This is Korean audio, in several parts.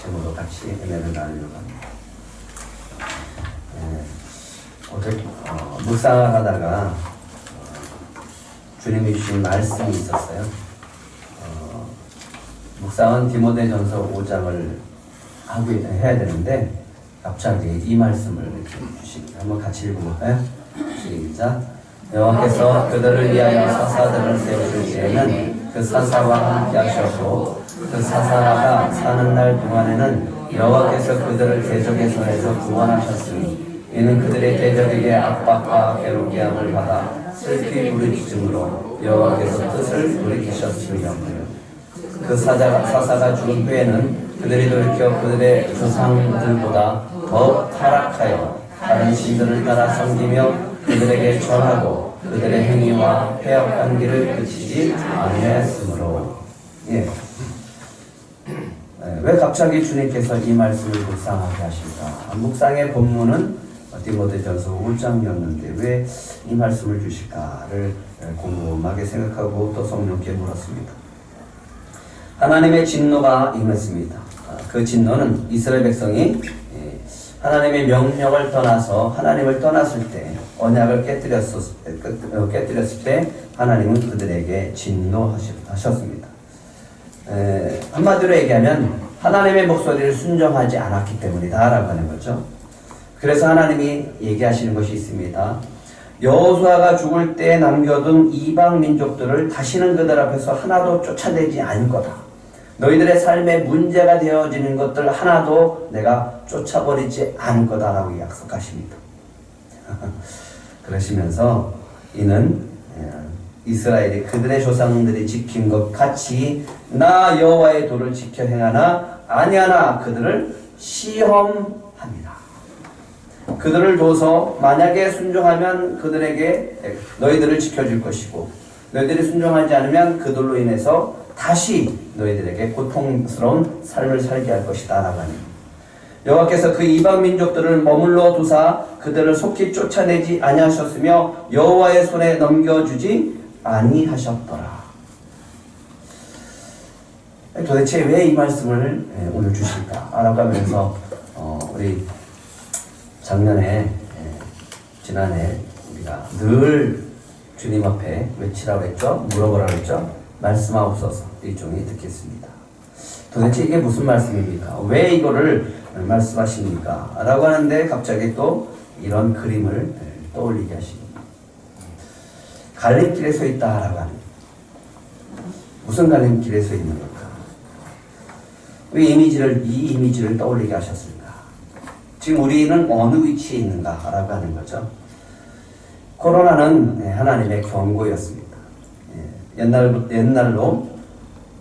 제목으로 같이 은혜를 나누려고 합니다. 오늘 묵상하다가 주님이 주신 말씀이 있었어요. 묵상은 디모데전서 5장을 해야 되는데 갑자기 이 말씀을 이렇게 주십니다. 한번 같이 읽어볼까요? 시작. 여호와께서 그들을 위하여 사사들을 세우실 때에는 그 사사와 함께 하셨고 그 사사가 사는 날 동안에는 여호와께서 그들을 대적의 손에서 구원하셨으니 이는 그들의 대적에게 압박과 괴롭게 함을 받아 슬피 부르짖음으로 여호와께서 뜻을 돌이키셨으며 그 사사가 죽은 후에는 그들이 돌이켜 그들의 조상들보다 더 타락하여 다른 신들을 따라 섬기며 그들에게 전하고 그들의 행위와 패역한 길을 그치지 아니하였으므로. 왜 갑자기 주님께서 이 말씀을 묵상하게 하실까? 묵상의 본문은 디모데전서 5장이었는데 왜 이 말씀을 주실까를 곰곰하게 생각하고 또 성령께 물었습니다. 하나님의 진노가 임했습니다. 그 진노는 이스라엘 백성이 하나님의 명령을 떠나서 하나님을 떠났을 때 언약을 깨뜨렸을 때 하나님은 그들에게 진노하셨습니다. 한마디로 얘기하면 하나님의 목소리를 순종하지 않았기 때문이다 라고 하는 거죠. 그래서 하나님이 얘기하시는 것이 있습니다. 여호수아가 죽을 때 남겨둔 이방 민족들을 다시는 그들 앞에서 하나도 쫓아내지 않을 거다. 너희들의 삶에 문제가 되어지는 것들 하나도 내가 쫓아버리지 않을 거다라고 약속하십니다. 그러시면서 이는 이스라엘이 그들의 조상들이 지킨 것 같이 나 여호와의 도를 지켜 행하나 아니하나 그들을 시험합니다. 그들을 둬서 만약에 순종하면 그들에게 너희들을 지켜줄 것이고 너희들이 순종하지 않으면 그들로 인해서 다시 너희들에게 고통스러운 삶을 살게 할 것이다 라고 합니다. 여호와께서 그 이방 민족들을 머물러 두사 그들을 속히 쫓아내지 아니하셨으며 여호와의 손에 넘겨주지 아니하셨더라. 도대체 왜 이 말씀을 오늘 주실까? 라고 하면서 우리 지난해 우리가 늘 주님 앞에 외치라고 했죠? 물어보라고 했죠? 말씀하옵소서 일종이 듣겠습니다. 도대체 이게 무슨 말씀입니까? 왜 이거를 말씀하십니까? 라고 하는데 갑자기 또 이런 그림을 떠올리게 하십니다. 갈림길에 서 있다라고 하는 무슨 갈림길에 서 있는 걸까? 왜 이 이미지를 떠올리게 하셨을까? 지금 우리는 어느 위치에 있는가? 라고 하는 거죠. 코로나는 하나님의 경고였습니다. 옛날로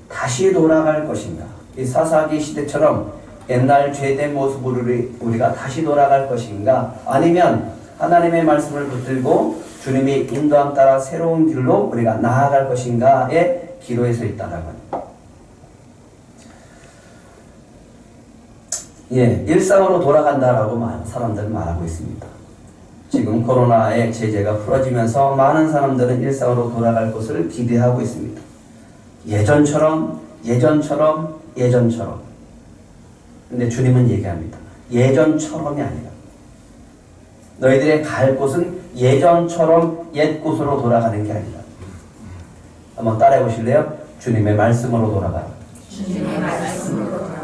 다시 돌아갈 것인가? 이 사사기 시대처럼 옛날 죄된 모습으로 우리가 다시 돌아갈 것인가? 아니면 하나님의 말씀을 붙들고 주님이 인도함 따라 새로운 길로 우리가 나아갈 것인가의 기로에 서 있다라고 합니다. 일상으로 돌아간다라고 사람들은 말하고 있습니다. 지금 코로나의 제재가 풀어지면서 많은 사람들은 일상으로 돌아갈 것을 기대하고 있습니다. 예전처럼. 근데 주님은 얘기합니다. 예전처럼이 아니라 너희들의 갈 곳은 예전처럼 옛 곳으로 돌아가는 게 아니라. 한번 따라해 보실래요? 주님의 말씀으로 돌아가라. 주님의 말씀으로 돌아가라.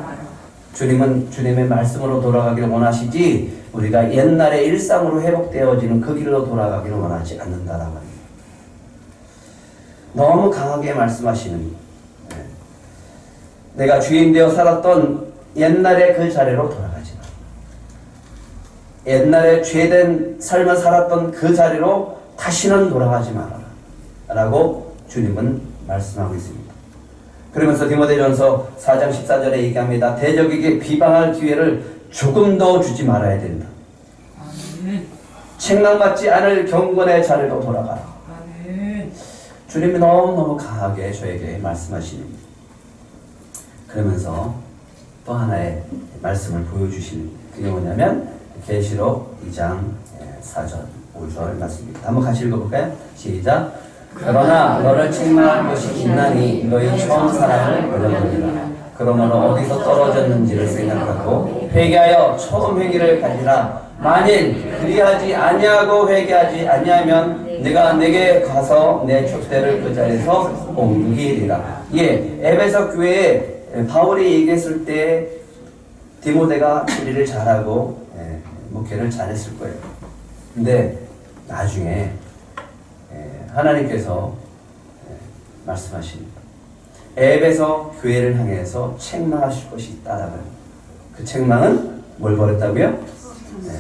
주님은 주님의 말씀으로 돌아가기를 원하시지 우리가 옛날의 일상으로 회복되어지는 그 길로 돌아가기를 원하지 않는다라고 합니다. 너무 강하게 말씀하시는 내가 주인 되어 살았던 옛날의 그 자리로 돌아가지 마. 옛날에 죄된 삶을 살았던 그 자리로 다시는 돌아가지 말아라 라고 주님은 말씀하고 있습니다. 그러면서 디모데전서 4장 14절에 얘기합니다. 대적에게 비방할 기회를 조금 더 주지 말아야 된다. 책망받지 않을 경건의 자리로 돌아가라. 주님이 너무너무 강하게 저에게 말씀하시는 그러면서 또 하나의 말씀을 보여주시는 그게 뭐냐면 계시록 2장 4절 5절 말씀입니다. 한번 같이 읽어볼까요? 시작. 그러나 너를 책망할 것이 있나니 너희 처음 사랑을 버렸느니라. 그러므로 어디서 떨어졌는지를 생각하고 회개하여 처음 행위를 가지라. 만일 그리하지 아니하고 회개하지 아니하면 내가 내게 가서 내 촛대를 그 자리에서 옮기리라. 예, 에베소 교회에 바울이 얘기했을 때 디모데가 처리를 잘하고 목회를 잘했을 거예요. 근데 나중에 하나님께서 말씀하십니다. 에베소 교회를 향해서 책망하실 것이 있다라고요. 그 책망은 뭘 버렸다고요?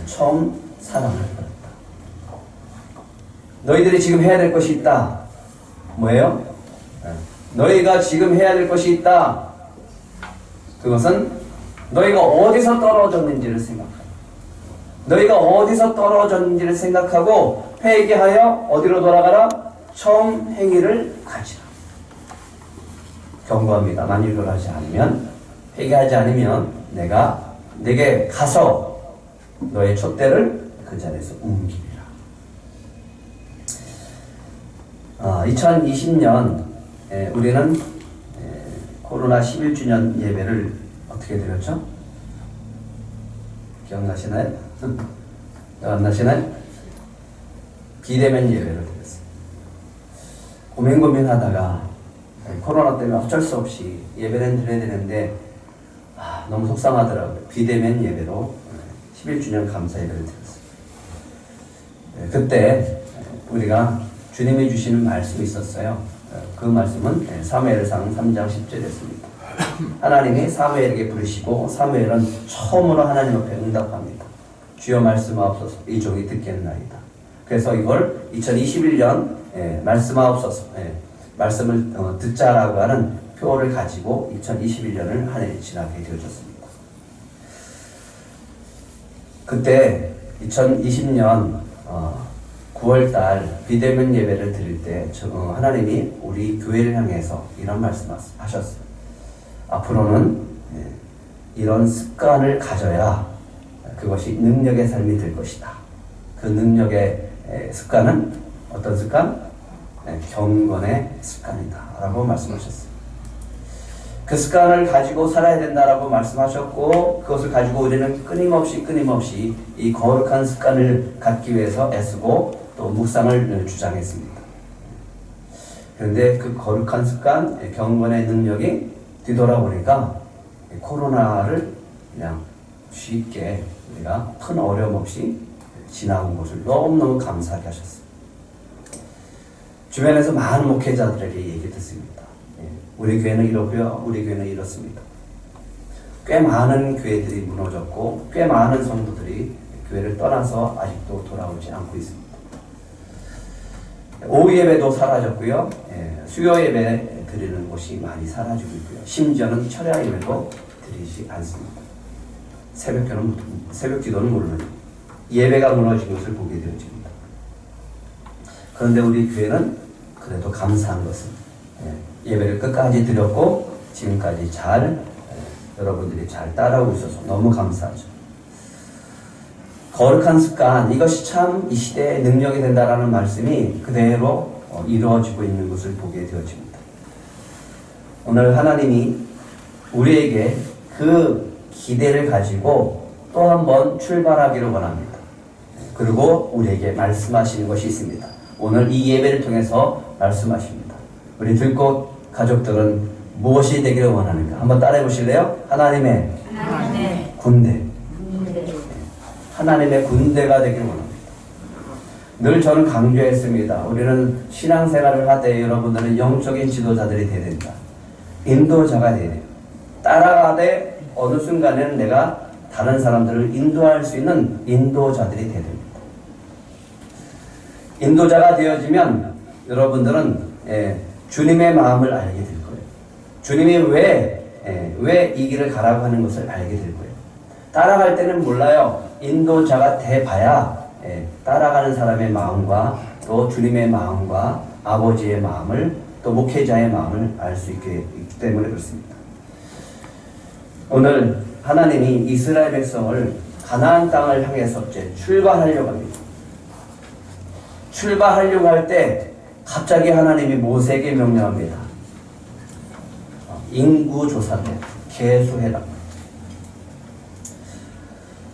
처음 사랑을 버렸다. 너희들이 지금 해야 될 것이 있다. 뭐예요? 너희가 지금 해야 될 것이 있다. 그것은 너희가 어디서 떨어졌는지를 생각하고, 너희가 어디서 떨어졌는지를 생각하고 회개하여 어디로 돌아가라? 처음 행위를 가지라. 경고합니다. 만일 그러지 않으면, 회개하지 않으면 내가 내게 가서 너의 촛대를 그 자리에서 옮기리라. 2020년 우리는 코로나 11주년 예배를 어떻게 드렸죠? 기억나시나요? 기억 안 나시나요? 비대면 예배를 드렸어요. 고민하다가 코로나 때문에 어쩔 수 없이 예배는 드려야 되는데 너무 속상하더라고요. 비대면 예배로 11주년 감사 예배를 드렸어요. 그때 우리가 주님이 주시는 말씀이 있었어요. 그 말씀은 사무엘상 3장 10절이었습니다. 하나님이 사무엘에게 부르시고 사무엘은 처음으로 하나님 앞에 응답합니다. 주여 말씀하옵소서, 이 종이 듣겠나이다. 그래서 이걸 2021년 말씀하옵소서, 말씀을 듣자라고 하는 표를 가지고 2021년을 한 해 지나게 되어졌습니다. 그때 2020년 9월달 비대면 예배를 드릴 때 하나님이 우리 교회를 향해서 이런 말씀하셨어요. 앞으로는 이런 습관을 가져야 그것이 능력의 삶이 될 것이다. 그 능력의 습관은 어떤 습관? 경건의 습관이다 라고 말씀하셨어요. 그 습관을 가지고 살아야 된다라고 말씀하셨고, 그것을 가지고 우리는 끊임없이 이 거룩한 습관을 갖기 위해서 애쓰고 또 묵상을 주장했습니다. 그런데 그 거룩한 습관, 경건의 능력이 뒤돌아보니까 코로나를 그냥 쉽게 우리가 큰 어려움 없이 지나온 것을 너무너무 감사하게 하셨습니다. 주변에서 많은 목회자들에게 얘기 듣습니다. 우리 교회는 이렇고요, 우리 교회는 이렇습니다. 꽤 많은 교회들이 무너졌고 꽤 많은 성도들이 교회를 떠나서 아직도 돌아오지 않고 있습니다. 오후 예배도 사라졌고요, 수요 예배 드리는 곳이 많이 사라지고 있고요, 심지어는 철야 예배도 드리지 않습니다. 새벽 기도는 물론 예배가 무너진 것을 보게 되어집니다. 그런데 우리 교회는 그래도 감사한 것은 예배를 끝까지 드렸고 지금까지 여러분들이 잘 따라오고 있어서 너무 감사하죠. 거룩한 습관, 이것이 참 이 시대의 능력이 된다라는 말씀이 그대로 이루어지고 있는 것을 보게 되어집니다. 오늘 하나님이 우리에게 그 기대를 가지고 또 한 번 출발하기를 원합니다. 그리고 우리에게 말씀하시는 것이 있습니다. 오늘 이 예배를 통해서 말씀하십니다. 우리 들꽃 가족들은 무엇이 되기를 원하는가? 한번 따라해 보실래요? 하나님의 군대. 하나님의 군대가 되기를 원합니다. 늘 저는 강조했습니다. 우리는 신앙생활을 하되 여러분들은 영적인 지도자들이 되어야 된다. 인도자가 되어야 돼요. 따라가되 어느 순간에는 내가 다른 사람들을 인도할 수 있는 인도자들이 되어야 됩니다. 인도자가 되어지면 여러분들은 주님의 마음을 알게 될 거예요. 주님이 왜 이 길을 가라고 하는 것을 알게 될 거예요. 따라갈 때는 몰라요. 인도자가 돼봐야 따라가는 사람의 마음과 또 주님의 마음과 아버지의 마음을 또 목회자의 마음을 알 수 있기 때문에 그렇습니다. 오늘 하나님이 이스라엘 백성을 가나안 땅을 향해서 이제 출발하려고 합니다. 출발하려고 할 때 갑자기 하나님이 모세에게 명령합니다. 인구조사대 계수해라.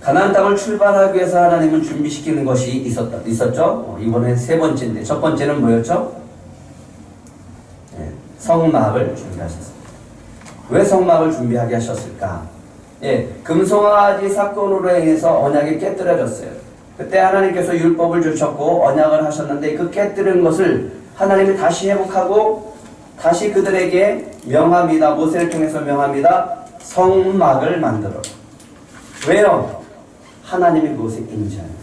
가나안 땅을 출발하기 위해서 하나님은 준비시키는 것이 있었죠. 이번에 세 번째인데 첫 번째는 뭐였죠? 성막을 준비하셨습니다. 왜 성막을 준비하게 하셨을까? 금송아지 사건으로 인해서 언약이 깨뜨려졌어요. 그때 하나님께서 율법을 주셨고 언약을 하셨는데 그 깨뜨린 것을 하나님이 다시 회복하고 다시 그들에게 명합니다. 모세를 통해서 명합니다. 성막을 만들어. 왜요? 하나님이 그것에 임재합니다.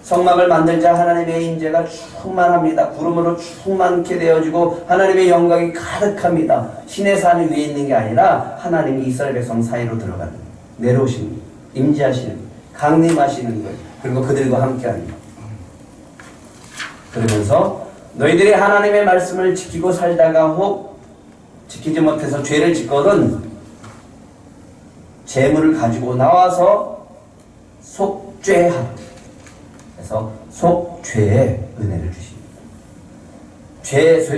성막을 만들자 하나님의 임재가 충만합니다. 구름으로 충만케 되어지고 하나님의 영광이 가득합니다. 신의 산 위에 있는 게 아니라 하나님이 이스라엘 백성 사이로 들어가는 내려오시는 거예요. 임재하시는 거예요. 강림하시는 거예요. 그리고 그들과 함께하는 거예요. 그러면서 너희들이 하나님의 말씀을 지키고 살다가 혹 지키지 못해서 죄를 짓거든 재물을 가지고 나와서 속죄하라. 그래서 속죄의 은혜를 주십니다.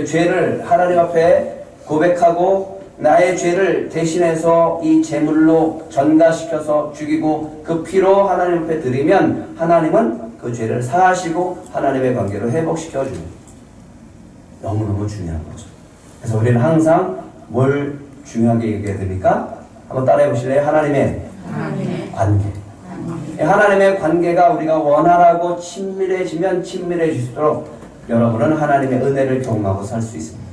죄를 하나님 앞에 고백하고 나의 죄를 대신해서 이 제물로 전가시켜서 죽이고 그 피로 하나님 앞에 드리면 하나님은 그 죄를 사하시고 하나님의 관계로 회복시켜 줍니다. 너무너무 중요한 거죠. 그래서 우리는 항상 뭘 중요하게 얘기해야 됩니까? 한번 따라해 보실래요? 하나님의 관계. 하나님의 관계가 우리가 원활하고 친밀해지면 친밀해질수록 여러분은 하나님의 은혜를 경험하고 살 수 있습니다.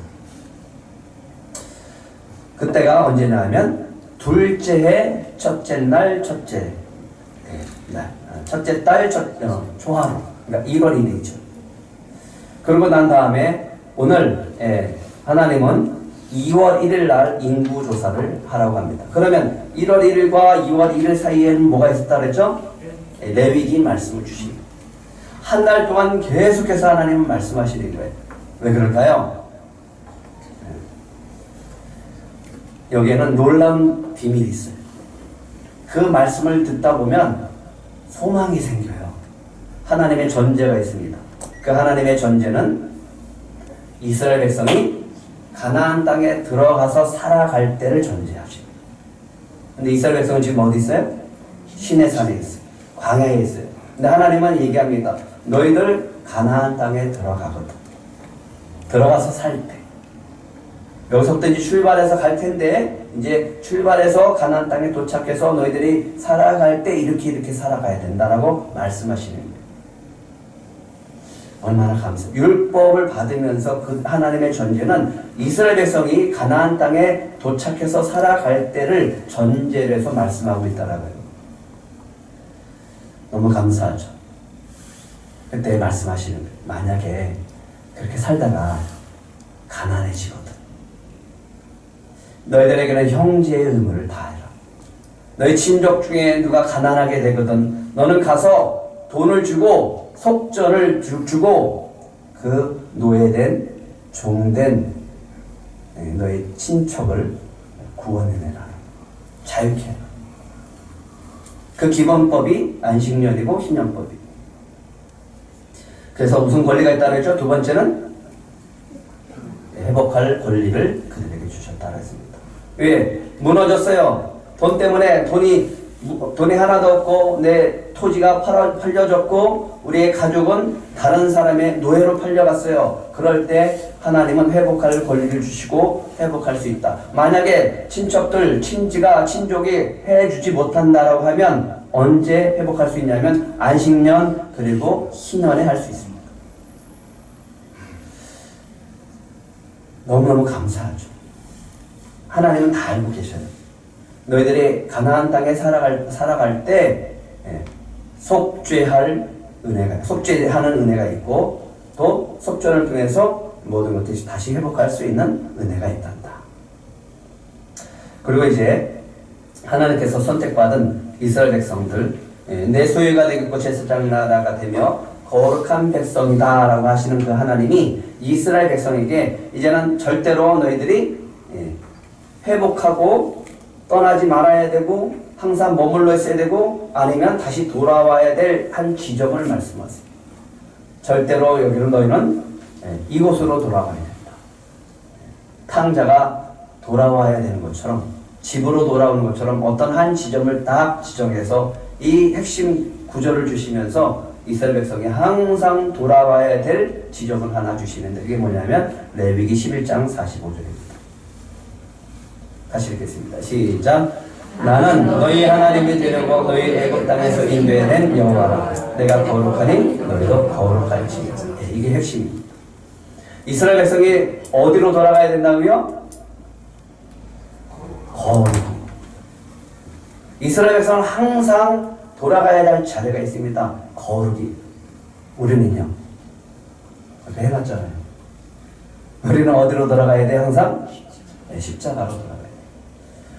그때가 언제냐 하면 둘째 해 첫째 날 첫째 날 첫째 달 초하루 그러니까 1월 1일이죠. 그러고 난 다음에 오늘 하나님은 2월 1일 날 인구조사를 하라고 합니다. 그러면 1월 1일과 2월 1일 사이에는 뭐가 있었다 그랬죠? 레위기 말씀을 주십니다. 한 달 동안 계속해서 하나님은 말씀하시는 거예요. 왜 그럴까요? 여기에는 놀라운 비밀이 있어요. 그 말씀을 듣다 보면 소망이 생겨요. 하나님의 전제가 있습니다. 그 하나님의 전제는 이스라엘 백성이 가나안 땅에 들어가서 살아갈 때를 전제하십니다. 근데 이스라엘 백성은 지금 어디 있어요? 시내 산에 있어요. 광야에 있어요. 근데 하나님은 얘기합니다. 너희들 가나안 땅에 들어가거든. 들어가서 살 때. 여기서부터 이제 출발해서 갈 텐데 이제 출발해서 가나안 땅에 도착해서 너희들이 살아갈 때 이렇게 살아가야 된다라고 말씀하시는 거예요. 얼마나 감사해요. 율법을 받으면서 그 하나님의 전제는 이스라엘 백성이 가나안 땅에 도착해서 살아갈 때를 전제로 해서 말씀하고 있다라고요. 너무 감사하죠. 그때 말씀하시는 거예요. 만약에 그렇게 살다가 가난해지거든. 너희들에게는 형제의 의무를 다해라. 너희 친족 중에 누가 가난하게 되거든 너는 가서 돈을 주고 속전을 주고 그 노예된 종된 너희 친척을 구원해내라. 자유케 해라. 그 기본법이 안식년이고 희년법이. 그래서 무슨 권리가 있다고 했죠? 두 번째는 회복할 권리를 그들에게 주셨다고 했습니다. 왜? 무너졌어요. 돈 때문에 돈이 하나도 없고 내 토지가 팔려졌고 우리의 가족은 다른 사람의 노예로 팔려갔어요. 그럴 때 하나님은 회복할 권리를 주시고 회복할 수 있다. 만약에 친족이 해주지 못한다라고 하면 언제 회복할 수 있냐면 안식년 그리고 희년에 할 수 있습니다. 너무너무 감사하죠. 하나님은 다 알고 계셔요. 너희들이 가나안 땅에 살아갈 때 속죄하는 은혜가 있고 또 속죄를 통해서 모든 것들이 다시 회복할 수 있는 은혜가 있단다. 그리고 이제 하나님께서 선택받은 이스라엘 백성들 내 소유가 되겠고 제사장 나라가 되며 거룩한 백성이다 라고 하시는 그 하나님이 이스라엘 백성에게 이제는 절대로 너희들이 회복하고 떠나지 말아야 되고 항상 머물러 있어야 되고 아니면 다시 돌아와야 될 한 지점을 말씀하세요. 절대로 여기로 너희는 이곳으로 돌아가야 된다. 탕자가 돌아와야 되는 것처럼, 집으로 돌아오는 것처럼 어떤 한 지점을 딱 지정해서 이 핵심 구절을 주시면서 이스라엘 백성이 항상 돌아와야 될 지점을 하나 주시는데, 그게 뭐냐면 레위기 11장 45절입니다. 다시 읽겠습니다. 시작. 나는 너희 하나님이 되려고 너희 애굽 땅에서 인도해낸 여호와라. 내가 거룩하니 너희도 거룩할지니라. 이게 핵심입니다. 이스라엘 백성이 어디로 돌아가야 된다고요? 거룩. 이스라엘 백성은 항상 돌아가야 할 자리가 있습니다. 거룩이. 우리는요? 해봤잖아요. 우리는 어디로 돌아가야 돼? 항상? 십자가로 돌아가야 돼.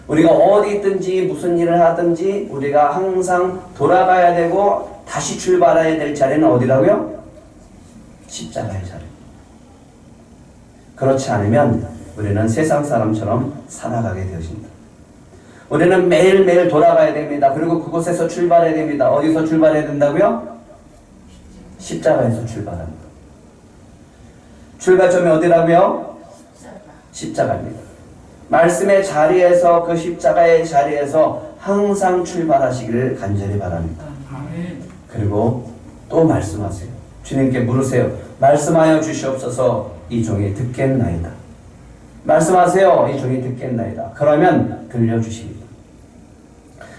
우리가 어디 있든지 무슨 일을 하든지 우리가 항상 돌아가야 되고 다시 출발해야 될 자리는 어디라고요? 십자가의 자리. 그렇지 않으면 우리는 세상 사람처럼 살아가게 되어진다. 우리는 매일매일 돌아가야 됩니다. 그리고 그곳에서 출발해야 됩니다. 어디서 출발해야 된다고요? 십자가에서 출발합니다. 출발점이 어디라고요? 십자가입니다. 말씀의 자리에서, 그 십자가의 자리에서 항상 출발하시기를 간절히 바랍니다. 그리고 또 말씀하세요. 주님께 물으세요. 말씀하여 주시옵소서. 이 종이 듣겠나이다. 말씀하세요. 이 종이 듣겠나이다. 그러면 들려주십니다.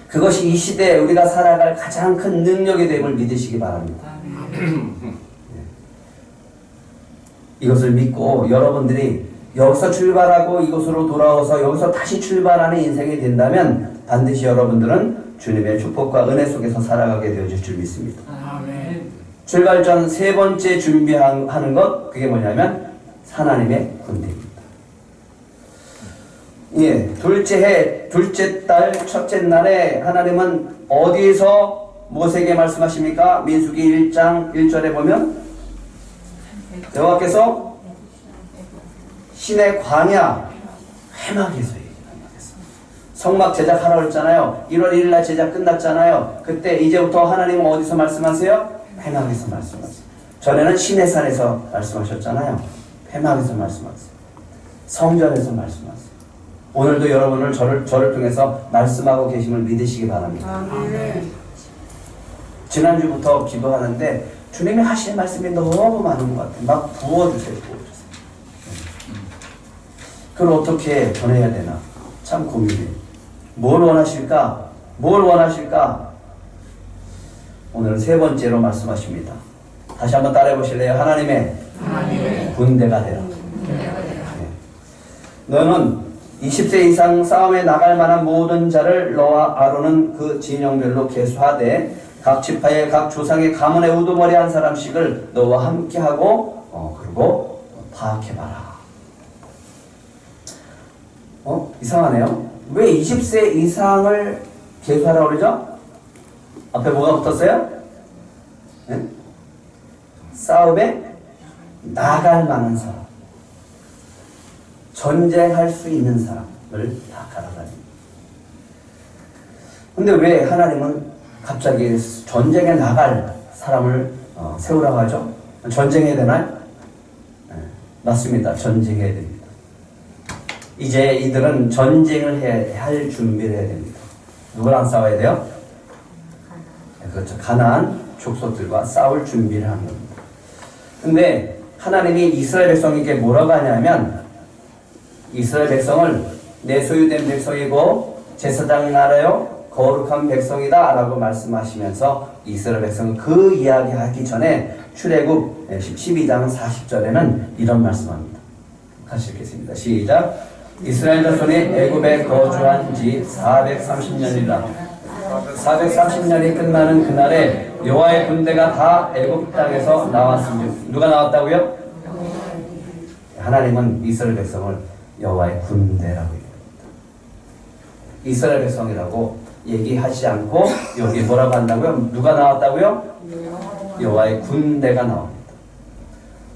그것이 이 시대에 우리가 살아갈 가장 큰 능력이 됨을 믿으시기 바랍니다. 이것을 믿고 여러분들이 여기서 출발하고 이곳으로 돌아와서 여기서 다시 출발하는 인생이 된다면 반드시 여러분들은 주님의 축복과 은혜 속에서 살아가게 되어질 줄 믿습니다. 아멘. 출발 전 세 번째 준비하는 것, 그게 뭐냐면 하나님의 군대입니다. 예, 둘째 해, 둘째 달, 첫째 날에 하나님은 어디에서 모세에게 말씀하십니까? 민수기 1장 1절에 보면 여호와께서 신의 광야 회막에서 얘기합니다. 성막 제작하라고 했잖아요. 1월 1일 날 제작 끝났잖아요. 그때 이제부터 하나님은 어디서 말씀하세요? 회막에서 말씀하세요. 전에는 신의 산에서 말씀하셨잖아요. 회막에서 말씀하세요. 성전에서 말씀하세요. 오늘도 여러분을 저를 통해서 말씀하고 계심을 믿으시기 바랍니다. 지난주부터 기도하는데 주님이 하시는 말씀이 너무 많은 것 같아요. 막 부어주세요. 그걸 어떻게 전해야 되나? 참 고민이에요. 뭘 원하실까? 뭘 원하실까? 오늘은 세 번째로 말씀하십니다. 다시 한번 따라해 보실래요? 하나님의 군대가 되라. 너는 20세 이상 싸움에 나갈 만한 모든 자를 너와 아론은 그 진영별로 계수하되 각 지파의 각 조상의 가문의 우두머리 한 사람씩을 너와 함께하고 그리고 파악해봐라. 이상하네요. 왜 20세 이상을 계수하라고 그러죠? 앞에 뭐가 붙었어요? 네? 싸움에 나갈 만한 사람, 전쟁할 수 있는 사람을 다 갈아다닙니다. 근데 왜 하나님은 갑자기 전쟁에 나갈 사람을 세우라고 하죠? 전쟁해야 되나요? 네, 맞습니다. 전쟁해야 됩니다. 이제 이들은 전쟁을 할 준비를 해야 됩니다. 누구랑 싸워야 돼요? 그렇죠. 가나안 족속들과 싸울 준비를 하는 겁니다. 근데 하나님이 이스라엘 백성에게 뭐라고 하냐면 이스라엘 백성을 내 소유된 백성이고 제사장 나라요 거룩한 백성이다 라고 말씀하시면서 이스라엘 백성은 그 이야기 하기 전에 출애굽 12장 40절에는 이런 말씀합니다. 같이 읽겠습니다. 시작. 이스라엘 자손이 애굽에 거주한 지 430년이라. 430년이 끝나는 그날에 여호와의 군대가 다 애굽 땅에서 나왔습니다. 누가 나왔다고요? 하나님은 이스라엘 백성을 여호와의 군대라고 얘기합니다. 이스라엘 백성이라고 얘기하지 않고 여기 뭐라고 한다고요? 누가 나왔다고요? 여호와의 군대가 나옵니다.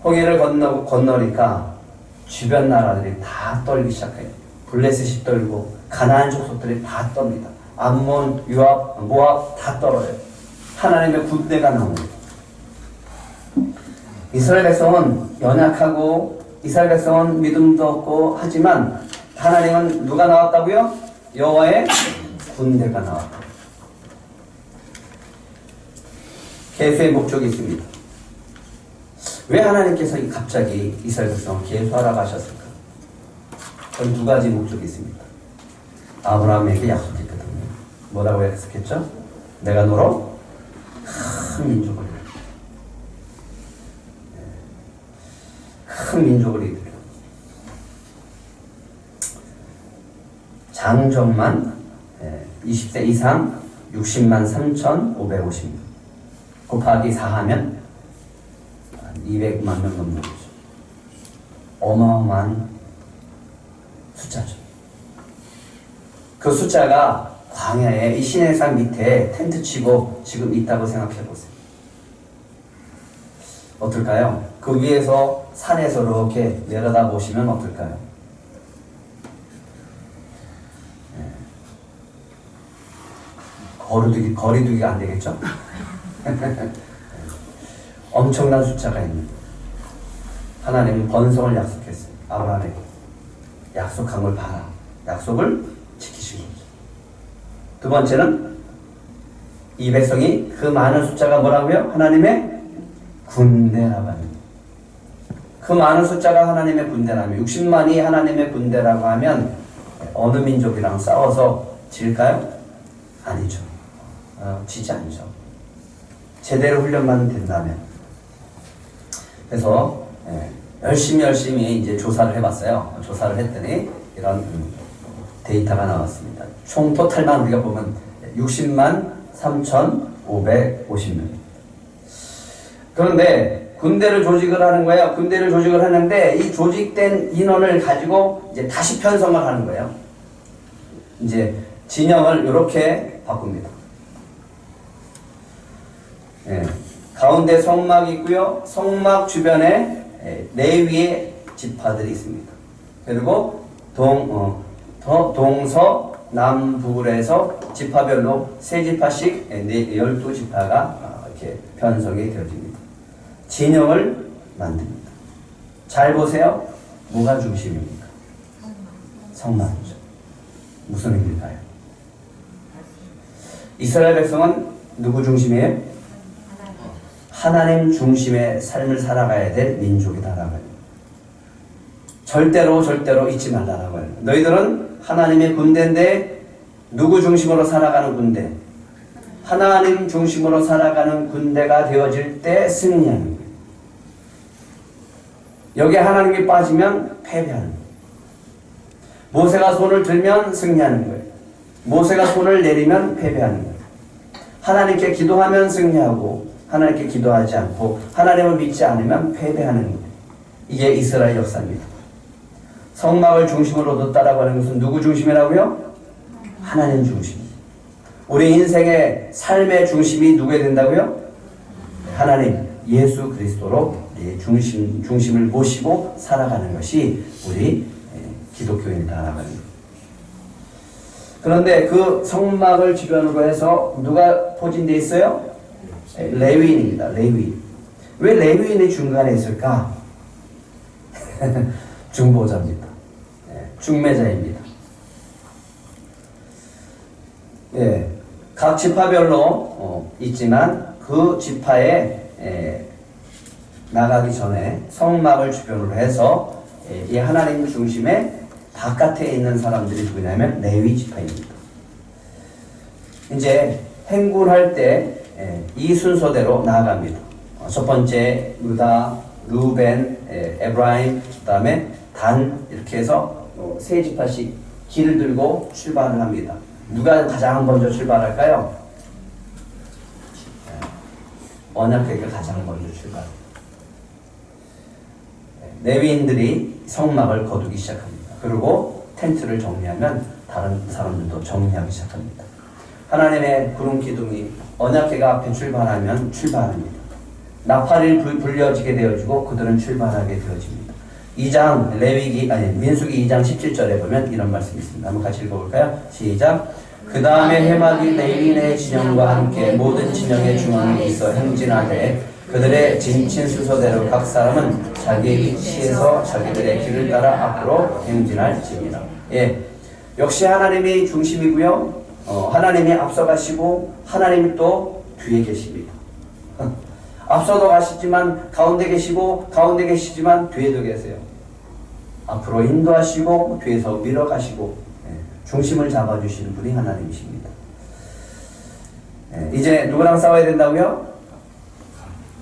홍해를 건너니까 주변 나라들이 다 떨기 시작해요. 블레셋이 떨고 가나안 족속들이 다 떱니다. 암몬, 유압, 모압 다 떨어요. 하나님의 군대가 나옵니다. 이스라엘 백성은 연약하고 이스라엘 백성은 믿음도 없고 하지만 하나님은 누가 나왔다고요? 여호와의 군대가 나왔다. 계수의 목적이 있습니다. 왜 하나님께서 갑자기 이스라엘 백성을 계수하라고 하셨을까? 그럼 두 가지 목적이 있습니다. 아브라함에게 약속했거든요. 뭐라고 약속했죠? 내가 너로 큰 민족을 이루리라. 장정만 20세 이상 60만 3,550명 곱하기 4하면 200만 명 넘는 거죠. 어마어마한 숫자죠. 그 숫자가 광야에 이 시내산 밑에 텐트 치고 지금 있다고 생각해 보세요. 어떨까요? 그 위에서 산에서 이렇게 내려다 보시면 어떨까요? 거리두기가 안 되겠죠? 엄청난 숫자가 있는 하나님은 번성을 약속했어요. 아브라함에게 약속한 걸 봐라. 약속을 지키신 거죠. 두 번째는 이 백성이 그 많은 숫자가 뭐라고요? 하나님의 군대라고 합니다. 그 많은 숫자가 하나님의 군대라면 60만이 하나님의 군대라고 하면 어느 민족이랑 싸워서 질까요? 아니죠. 지지 않죠. 제대로 훈련만 된다면. 그래서 열심히 이제 조사를 해봤어요. 조사를 했더니 이런 데이터가 나왔습니다. 총 토탈만 우리가 보면 60만 3,550명. 그런데 군대를 조직을 하는 거예요. 군대를 조직을 하는데 이 조직된 인원을 가지고 이제 다시 편성을 하는 거예요. 이제 진영을 이렇게 바꿉니다. 가운데 성막이 있고요. 성막 주변에 레위의 지파들이 있습니다. 그리고 동서 남북에서 지파별로 3지파씩 12지파가 이렇게 편성이 되어집니다. 진영을 만듭니다. 잘 보세요. 뭐가 중심입니까? 성막이죠. 무슨 의미일까요? 이스라엘 백성은 누구 중심이에요? 하나님 중심의 삶을 살아가야 될 민족이다라고 해요. 절대로 잊지 말라라고 해요. 너희들은 하나님의 군대인데 누구 중심으로 살아가는 군대? 하나님 중심으로 살아가는 군대가 되어질 때 승리하는 거예요. 여기에 하나님이 빠지면 패배하는 거예요. 모세가 손을 들면 승리하는 거예요. 모세가 손을 내리면 패배하는 거예요. 하나님께 기도하면 승리하고 하나님께 기도하지 않고 하나님을 믿지 않으면 패배하는 거예요. 이게 이스라엘 역사입니다. 성막을 중심으로 뒀다라고 하는 것은 누구 중심이라고요? 하나님 중심. 우리 인생의 삶의 중심이 누구에 된다고요? 하나님, 예수 그리스도로 중심을 모시고 살아가는 것이 우리 기독교인이다라고 합니다. 그런데 그 성막을 주변으로 해서 누가 포진되어 있어요? 레위인입니다. 레위. 왜 레위인이 중간에 있을까? 중보자입니다. 중매자입니다. 각 지파별로 있지만 그 지파에 나가기 전에 성막을 주변으로 해서 이 하나님 중심의 바깥에 있는 사람들이 누구냐면 레위 지파입니다. 이제 행군할 때 이 순서대로 나아갑니다. 첫 번째 유다, 루벤, 에브라임, 그 다음에 단 이렇게 해서 3지파씩 길을 들고 출발을 합니다. 누가 가장 먼저 출발할까요? 언약궤가 가장 먼저 출발. 레위인들이 성막을 거두기 시작합니다. 그리고 텐트를 정리하면 다른 사람들도 정리하기 시작합니다. 하나님의 구름 기둥이 언약궤가 앞에 출발하면 출발합니다. 나팔이 불려지게 되어지고 그들은 출발하게 되어집니다. 민수기 2장 17절에 보면 이런 말씀이 있습니다. 한번 같이 읽어볼까요? 시작. 그 다음에 해막이 레위인의 진영과 함께 모든 진영의 중앙에 있어 행진하되 그들의 진친수소대로 각 사람은 자기 위치에서 자기들의 길을 따라 앞으로 행진할지니라. 예, 역시 하나님이 중심이고요. 하나님이 앞서가시고 하나님이 또 뒤에 계십니다. 앞서도 가시지만 가운데 계시고 가운데 계시지만 뒤에도 계세요. 앞으로 인도하시고 뒤에서 밀어가시고 중심을 잡아주시는 분이 하나님이십니다. 이제 누구랑 싸워야 된다고요?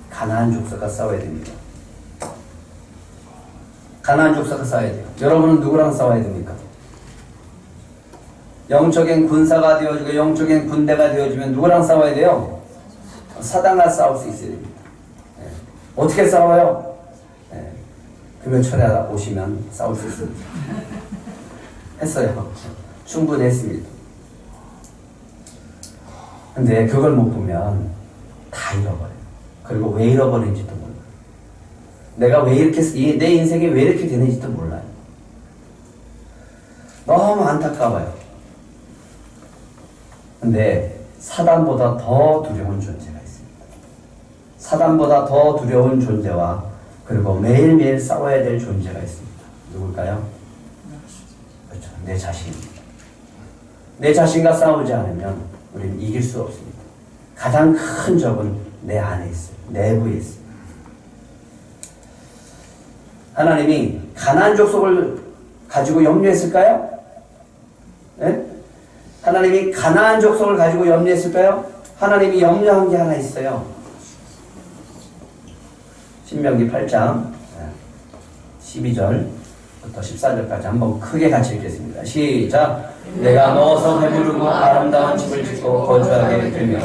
가나안 족속과 싸워야 됩니다. 가나안 족속과 싸워야 돼요. 여러분은 누구랑 싸워야 됩니까? 영적인 군사가 되어지고 영적인 군대가 되어지면 누구랑 싸워야 돼요? 사단과 싸울 수 있어야 됩니다. 어떻게 싸워요? 금요철에 오시면 싸울 수 있습니다. 했어요. 충분히 했습니다. 근데 그걸 못 보면 다 잃어버려요. 그리고 왜 잃어버린지도 몰라요. 내가 왜 이렇게, 내 인생이 왜 이렇게 되는지도 몰라요. 너무 안타까워요. 근데 사단보다 더 두려운 존재가 있습니다. 사단보다 더 두려운 존재와 그리고 매일매일 싸워야 될 존재가 있습니다. 누굴까요? 그렇죠. 내 자신입니다. 내 자신과 싸우지 않으면 우리는 이길 수 없습니다. 가장 큰 적은 내 안에 있어요. 내부에 있어요. 하나님이 가나안 족속을 가지고 염려했을까요? 네? 하나님이 가나안 족속을 가지고 염려했을까요? 하나님이 염려한 게 하나 있어요. 신명기 8장 12절부터 14절까지 한번 크게 같이 읽겠습니다. 시작! 내가 넣어서 배부르고 아름다운 집을 짓고 거주하게 되며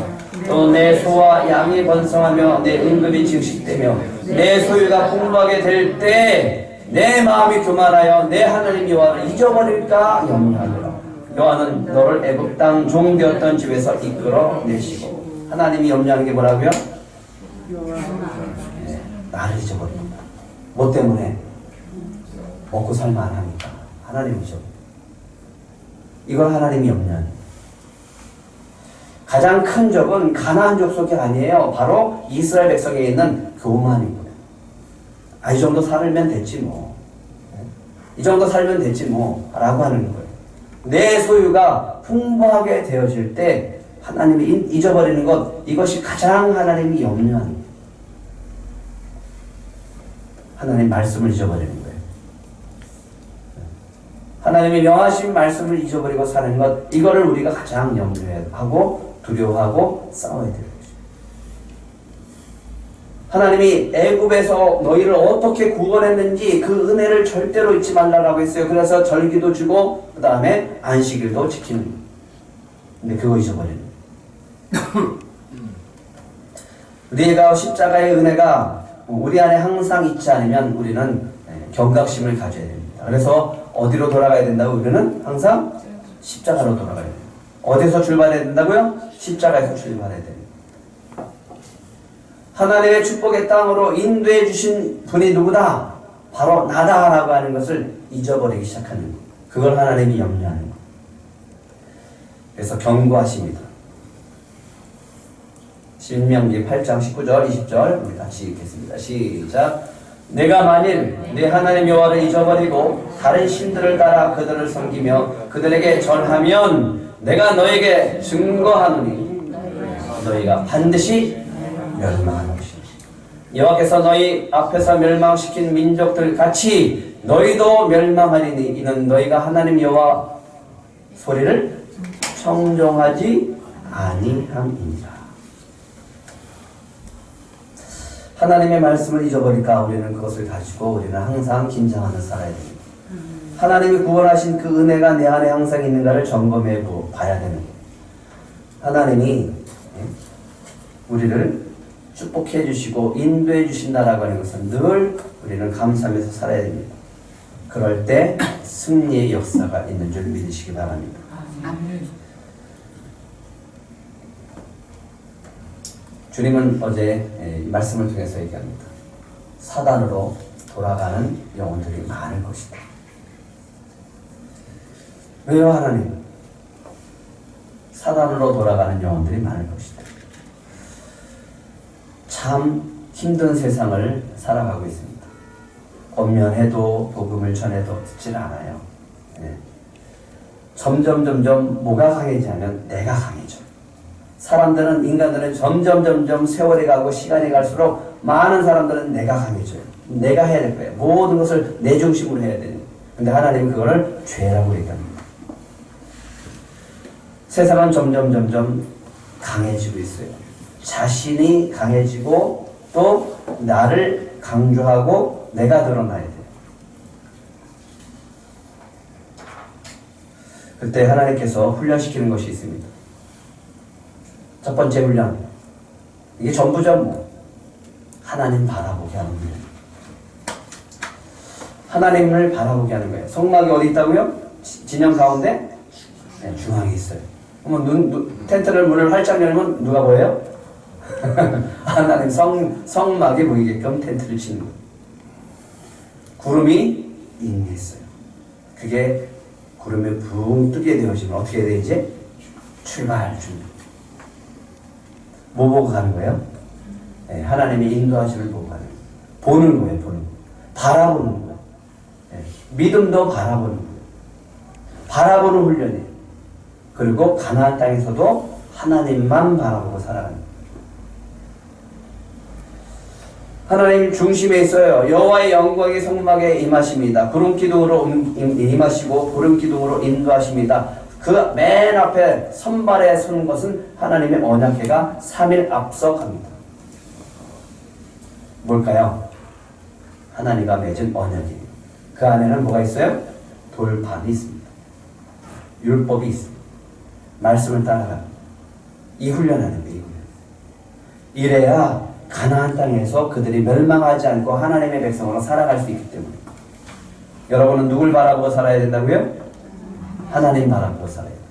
또 내 소와 양이 번성하며 내 임금이 증식되며 내 소유가 풍부하게 될 때 내 마음이 교만하여 내 하나님 여호와를 잊어버릴까 염려하노라. 여호와는 너를 애굽 땅 종 되었던 집에서 이끌어 내시고. 하나님이 염려하는 게 뭐라고요? 나를 잊어버립니다. 뭐 때문에? 먹고 살만 하니까. 하나님이죠. 이걸 하나님이 염려하는. 가장 큰 적은 가나안 족속이 아니에요. 바로 이스라엘 백성에 있는 교만인 거예요. 이 정도 살면 됐지 뭐. 이 정도 살면 됐지 뭐. 라고 하는 거예요. 내 소유가 풍부하게 되어질 때 하나님이 잊어버리는 것, 이것이 가장 하나님이 염려하는 거예요. 하나님 말씀을 잊어버리는 거예요. 하나님의 명하신 말씀을 잊어버리고 사는 것, 이거를 우리가 가장 염려하고 두려워하고 싸워야 되는 거죠. 하나님이 애굽에서 너희를 어떻게 구원했는지 그 은혜를 절대로 잊지 말라고 했어요. 그래서 절기도 주고 그 다음에 안식일도 지키는 거예요. 근데 그거 잊어버리는 거예요. 우리가 십자가의 은혜가 우리 안에 항상 있지 않으면 우리는 경각심을 가져야 됩니다. 그래서 어디로 돌아가야 된다고? 우리는 항상 십자가로 돌아가야 돼요. 어디서 출발해야 된다고요? 십자가에서 출발해야 됩니다. 하나님의 축복의 땅으로 인도해 주신 분이 누구다? 바로 나다라고 하는 것을 잊어버리기 시작하는 거예요. 그걸 하나님이 염려하는 거예요. 그래서 경고하십니다. 신명기 8장 19절 20절 우리 같이 읽겠습니다. 시작! 내가 만일 내 하나님 여호와를 잊어버리고 다른 신들을 따라 그들을 섬기며 그들에게 절하면 내가 너에게 증거하노니 너희가 반드시 멸망하는 것이다. 여호와께서 너희 앞에서 멸망시킨 민족들 같이 너희도 멸망하리니 이는 너희가 하나님 여호와 소리를 청종하지 아니함이니라. 하나님의 말씀을 잊어버릴까 우리는 그것을 가지고 우리는 항상 긴장하며 살아야 됩니다. 하나님이 구원하신 그 은혜가 내 안에 항상 있는가를 점검해 봐야 되는 거예요. 하나님이 우리를 축복해 주시고 인도해 주신다라고 하는 것은 늘 우리는 감사하면서 살아야 됩니다. 그럴 때 승리의 역사가 있는 줄 믿으시기 바랍니다. 주님은 어제 말씀을 통해서 얘기합니다. 사단으로 돌아가는 영혼들이 많을 것이다. 왜요, 하나님? 사단으로 돌아가는 영혼들이 많을 것이다. 참 힘든 세상을 살아가고 있습니다. 권면해도 복음을 전해도 듣질 않아요. 예. 점점 뭐가 강해지냐면 내가 강해져. 인간들은 점점 세월이 가고 시간이 갈수록 많은 사람들은 내가 강해져요. 내가 해야 될 거예요. 모든 것을 내 중심으로 해야 되는 거예요. 근데 하나님은 그거를 죄라고 얘기합니다. 세상은 점점 강해지고 있어요. 자신이 강해지고 또 나를 강조하고 내가 드러나야 돼요. 그때 하나님께서 훈련시키는 것이 있습니다. 첫 번째 훈련. 이게 전부죠. 하나님 바라보게 하는 훈련. 하나님을 바라보게 하는 거예요. 성막이 어디 있다고요? 진영 가운데? 네, 중앙에 있어요. 그러면 텐트를 문을 활짝 열면 누가 보여요? 하나님 성막이 보이게끔 텐트를 치는 거예요. 구름이 임했어요. 그게 구름이 붕 뜨게 되어지면 어떻게 해야 되지? 출발 준비. 뭐 보고 가는 거예요? 네, 하나님의 인도하심을 보고 가는 거예요. 보는 거예요. 보는 거. 바라보는 거예요. 네, 믿음도 바라보는 거예요. 바라보는 훈련이에요. 그리고 가나안 땅에서도 하나님만 바라보고 살아가는 거예요. 하나님 중심에 있어요. 여호와의 영광이 성막에 임하십니다. 구름 기둥으로 임하시고 구름 기둥으로 인도하십니다. 그 맨 앞에 선발에 서는 것은 하나님의 언약궤가 3일 앞서 갑니다. 뭘까요? 하나님과 맺은 언약이에요. 그 안에는 뭐가 있어요? 돌판이 있습니다. 율법이 있습니다. 말씀을 따라갑니다. 이 훈련하는 거예요. 이래야 가나안 땅에서 그들이 멸망하지 않고 하나님의 백성으로 살아갈 수 있기 때문에. 여러분은 누굴 바라보고 살아야 된다고요? 하나님 바라보고 살아야 됩니다.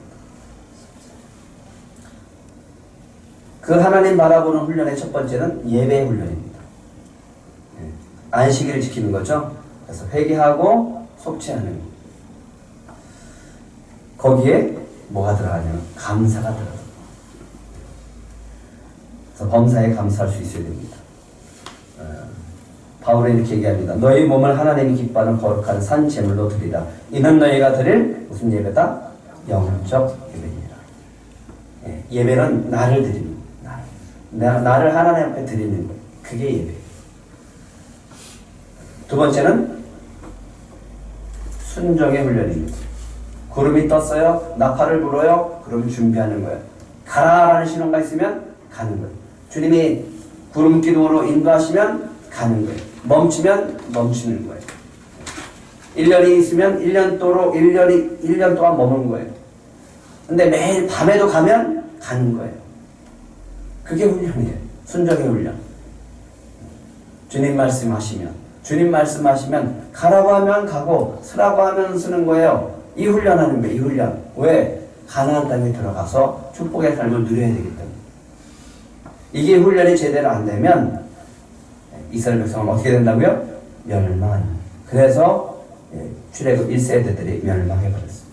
그 하나님 바라보는 훈련의 첫 번째는 예배 훈련입니다. 안식일을 지키는 거죠. 그래서 회개하고 속죄하는 것. 거기에 뭐가 들어가냐면 감사가 들어가요. 그래서 범사에 감사할 수 있어야 됩니다. 바울은 이렇게 얘기합니다. 너희 몸을 하나님이 기뻐하는 거룩한 산 제물로 드리라. 이는 너희가 드릴 무슨 예배다? 영적 예배니라. 예, 예배는 나를 드리는 거예요. 나를 하나님 앞에 드리는 거예요. 그게 예배예요. 두 번째는 순종의 훈련입니다. 구름이 떴어요. 나팔을 불어요. 그러면 준비하는 거예요. 가라라는 신호가 있으면 가는 거예요. 주님이 구름 기둥으로 인도하시면 가는 거예요. 멈추면 멈추는 거예요. 1년이 있으면 1년 동안 머무는 거예요. 근데 매일 밤에도 가면 가는 거예요. 그게 훈련이에요. 순종의 훈련. 주님 말씀하시면 가라고 하면 가고 서라고 하면 쓰는 거예요. 이 훈련하는 거예요. 이 훈련. 왜? 가나안 땅에 들어가서 축복의 삶을 누려야 되기 때문에. 이게 훈련이 제대로 안 되면 이스라엘 백성은 어떻게 된다고요? 멸망. 그래서 출애굽 1세대들이 멸망해버렸습니다.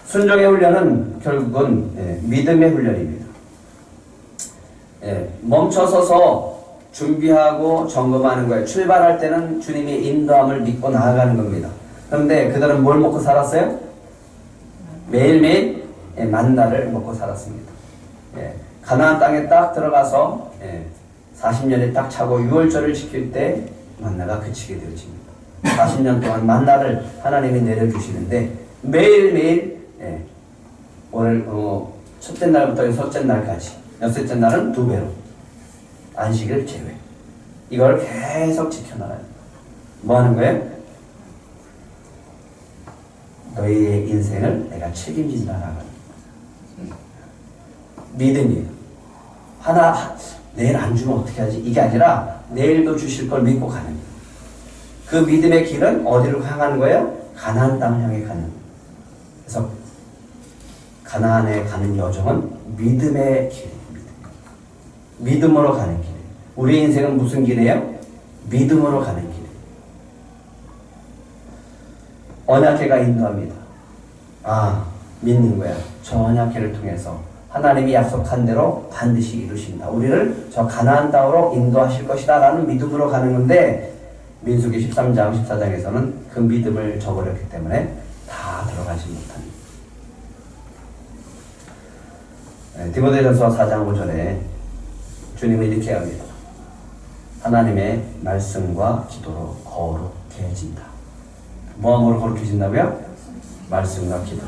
순종의 훈련은 결국은 믿음의 훈련입니다. 멈춰서서 준비하고 점검하는 거예요. 출발할 때는 주님의 인도함을 믿고 나아가는 겁니다. 그런데 그들은 뭘 먹고 살았어요? 매일매일 만나를 먹고 살았습니다. 가나안 땅에 딱 들어가서 40년에 딱 차고 6월절을 지킬 때 만나가 그치게 되어집니다. 40년 동안 만나를 하나님이 내려주시는데 매일매일 오늘 첫째 날부터 여섯째 날까지 여섯째 날은 2배로 안식일 제외 이걸 계속 지켜나가요. 뭐 하는 거예요? 너희의 인생을 내가 책임진다라는 믿음이에요. 내일 안 주면 어떻게 하지? 이게 아니라 내일도 주실 걸 믿고 가는 거예요. 그 믿음의 길은 어디로 향하는 거예요? 가나안 땅을 향해 가는 거예요. 그래서 가나안에 가는 여정은 믿음의 길입니다. 믿음으로 가는 길이에요. 우리 인생은 무슨 길이에요? 믿음으로 가는 길이에요. 언약궤가 인도합니다. 믿는 거야. 저 언약궤를 통해서 하나님이 약속한 대로 반드시 이루신다. 우리를 저 가나안 땅으로 인도하실 것이다 라는 믿음으로 가는 건데, 민수기 13장 14장에서는 그 믿음을 저버렸기 때문에 다 들어가지 못합니다. 디모데전서 4장 5절에 주님은 이렇게 합니다. 하나님의 말씀과 기도로 거룩해진다. 뭐함으로 거룩해진다고요? 말씀과 기도.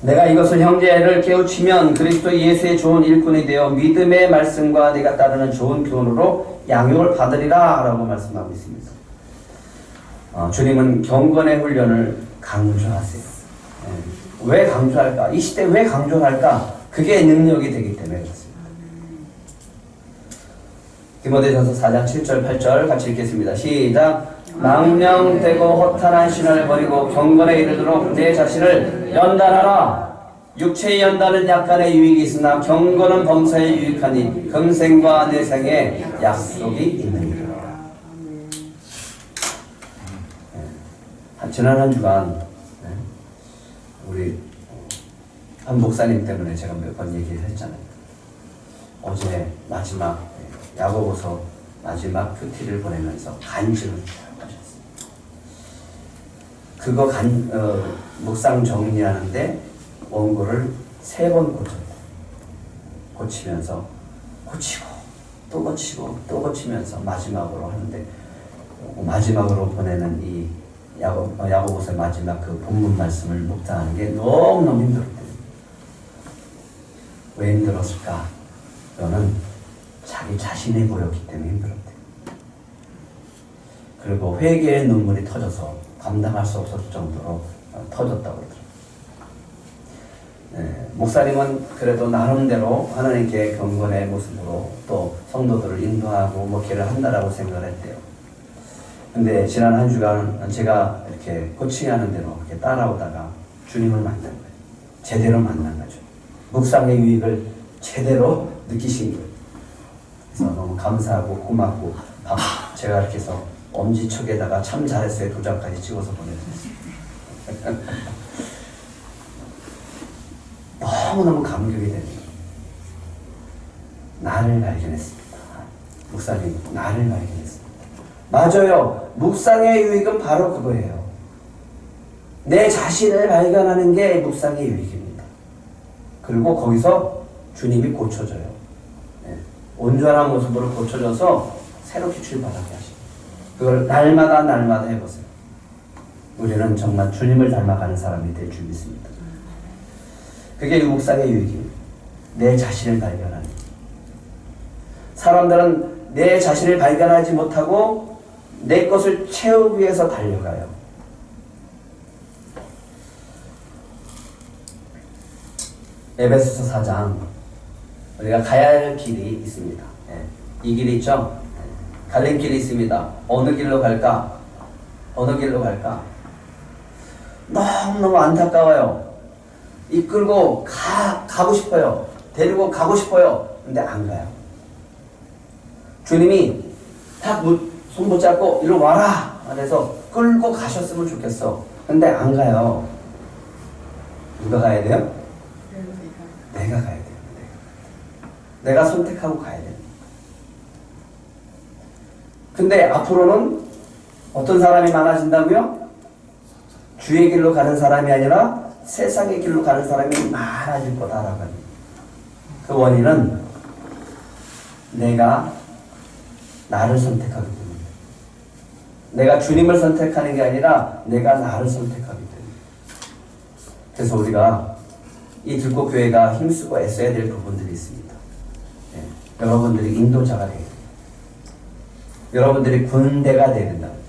내가 이것을 형제를 깨우치면 그리스도 예수의 좋은 일꾼이 되어 믿음의 말씀과 네가 따르는 좋은 교훈으로 양육을 받으리라 라고 말씀하고 있습니다. 주님은 경건의 훈련을 강조하세요. 왜 강조할까? 이 시대에 왜 강조할까? 그게 능력이 되기 때문에 그렇습니다. 디모데전서 4장 7절 8절 같이 읽겠습니다. 시작. 망령되고 허탄한 신을 버리고 경건에 이르도록 내 자신을 연단하라. 육체의 연단은 약간의 유익이 있으나 경건은 범사에 유익하니 금생과 내생에 약속이 있느니라. 지난 한 주간 우리 한 목사님 때문에 제가 몇 번 얘기를 했잖아요. 어제 마지막 야고보서 마지막 큐티를 보내면서 간증을 쭉 하셨습니다. 그거 묵상 정리하는데 원고를 3번 고치면서 고치고 또 고치고 또 고치면서 마지막으로 하는데, 마지막으로 보내는 이 야고보서 마지막 그 본문 말씀을 묵상하는 게 너무너무 힘들었대요. 왜 힘들었을까? 그거는 자기 자신이 보였기 때문에 힘들었대요. 그리고 회개의 눈물이 터져서 감당할 수 없었을 정도로 터졌다고 그러더라고요. 목사님은 그래도 나름대로 하나님께 경건의 모습으로 또 성도들을 인도하고 목회를 한다라고 생각을 했대요. 근데 지난 한 주간 제가 이렇게 코칭하는 대로 이렇게 따라오다가 주님을 만난 거예요. 제대로 만난 거죠. 묵상의 유익을 제대로 느끼신 거예요. 그래서 너무 감사하고 고맙고, 제가 이렇게 해서 엄지척에다가 참 잘했어요 도장까지 찍어서 보내드렸어요. 너무너무 감격이 되네요. 나를 발견했습니다. 목사님, 나를 발견했습니다. 맞아요. 묵상의 유익은 바로 그거예요. 내 자신을 발견하는 게 묵상의 유익입니다. 그리고 거기서 주님이 고쳐져요. 온전한 모습으로 고쳐져서 새롭게 출발하게 하십니다. 그걸 날마다 해보세요. 우리는 정말 주님을 닮아가는 사람이 될 줄 믿습니다. 그게 묵상의 유익입니다. 내 자신을 발견하는. 사람들은 내 자신을 발견하지 못하고 내 것을 채우기 위해서 달려가요. 에베소서 4장, 우리가 가야 할 길이 있습니다. 이 길이 있죠? 갈림길이 있습니다. 어느 길로 갈까? 어느 길로 갈까? 너무너무 안타까워요. 이끌고 가고 싶어요. 데리고 가고 싶어요. 근데 안 가요. 주님이 딱 손 붙잡고 이리 와라 그래서 끌고 가셨으면 좋겠어. 근데 안 가요. 누가 가야 돼요? 내가 가야 돼요. 내가 선택하고 가야 돼요. 근데 앞으로는 어떤 사람이 많아진다고요? 주의 길로 가는 사람이 아니라 세상의 길로 가는 사람이 많아질 거다라고 합니다. 그 원인은 내가 나를 선택하기 때문에. 내가 주님을 선택하는 게 아니라 내가 나를 선택하기 때문에. 그래서 우리가 이 들꽃교회가 힘쓰고 애써야 될 부분들이 있습니다. 여러분들이 인도자가 되어야 돼요. 여러분들이 군대가 되어야 된다고요.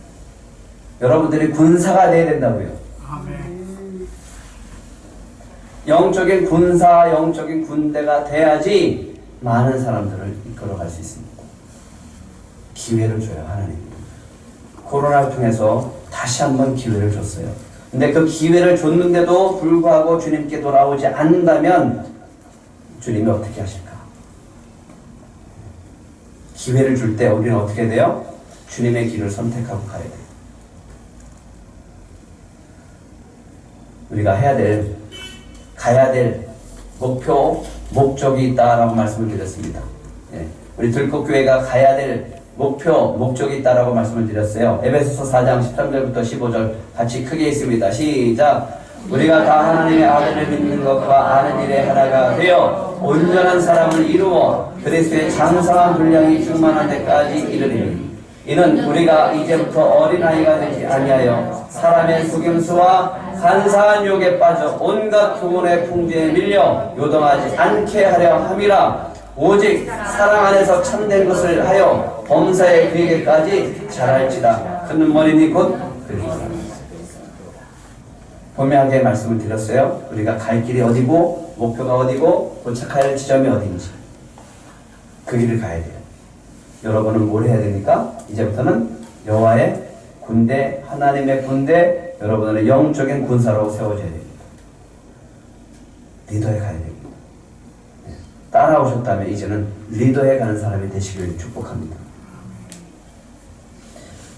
여러분들이 군사가 되어야 된다고요. 아멘. 영적인 군사, 영적인 군대가 돼야지 많은 사람들을 이끌어갈 수 있습니다. 기회를 줘요, 하나님. 코로나를 통해서 다시 한번 기회를 줬어요. 근데 그 기회를 줬는데도 불구하고 주님께 돌아오지 않는다면 주님이 어떻게 하실까? 기회를 줄 때 우리는 어떻게 돼요? 주님의 길을 선택하고 가야 돼요. 우리가 가야 될 목표, 목적이 있다라고 말씀을 드렸습니다. 예, 우리 들꽃교회가 가야 될 목표, 목적이 있다라고 말씀을 드렸어요. 에베소서 4장 13절부터 15절 같이 크게 있습니다. 시작! 우리가 다 하나님의 아들을 믿는 것과 아는 일에 하나가 되어 온전한 사람을 이루어 그리스도의 장성한 분량이 충만한 데까지 이르리니 이는 우리가 이제부터 어린아이가 되지 아니하여 사람의 속임수와 간사한 욕에 빠져 온갖 구원의 풍지에 밀려 요동하지 않게 하려 함이라. 오직 사랑 안에서 참된 것을 하여 범사의 그에게까지 자랄지다. 그는 머리니 곧 그리스도. 분명하게 말씀을 드렸어요. 우리가 갈 길이 어디고 목표가 어디고 도착해야 할 지점이 어딘지 그 길을 가야 돼요. 여러분은 뭘 해야 됩니까? 이제부터는 여호와의 군대, 하나님의 군대, 여러분의 영적인 군사로 세워져야 됩니다. 리더에 가야 됩니다. 따라오셨다면 이제는 리더에 가는 사람이 되시길 축복합니다.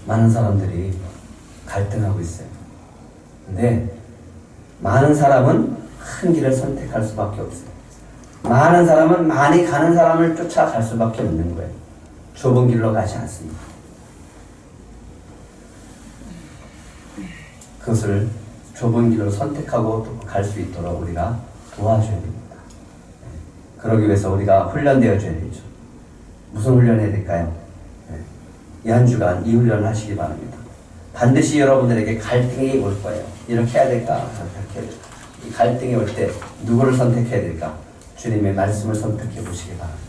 많은 사람들이 갈등하고 있어요. 근데 많은 사람은 큰 길을 선택할 수밖에 없어요. 많은 사람은 많이 가는 사람을 쫓아갈 수밖에 없는 거예요. 좁은 길로 가지 않습니다. 그것을 좁은 길을 선택하고 갈 수 있도록 우리가 도와줘야 됩니다. 그러기 위해서 우리가 훈련되어줘야 되죠. 무슨 훈련해야 될까요? 이 한 주간 이 훈련을 하시기 바랍니다. 반드시 여러분들에게 갈등이 올 거예요. 이렇게 해야 될까? 저렇게 해야 될까? 이 갈등이 올 때 누구를 선택해야 될까? 주님의 말씀을 선택해 보시기 바랍니다.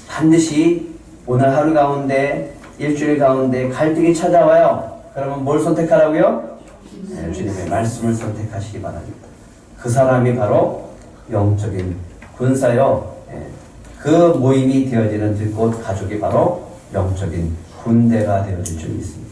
반드시 오늘 하루 가운데 일주일 가운데 갈등이 찾아와요. 그러면 뭘 선택하라고요? 네, 주님의 말씀을 선택하시기 바랍니다. 그 사람이 바로 영적인 군사요. 그 모임이 되어지는 들꽃 가족이 바로 영적인 군대가 되어질 줄 믿습니다.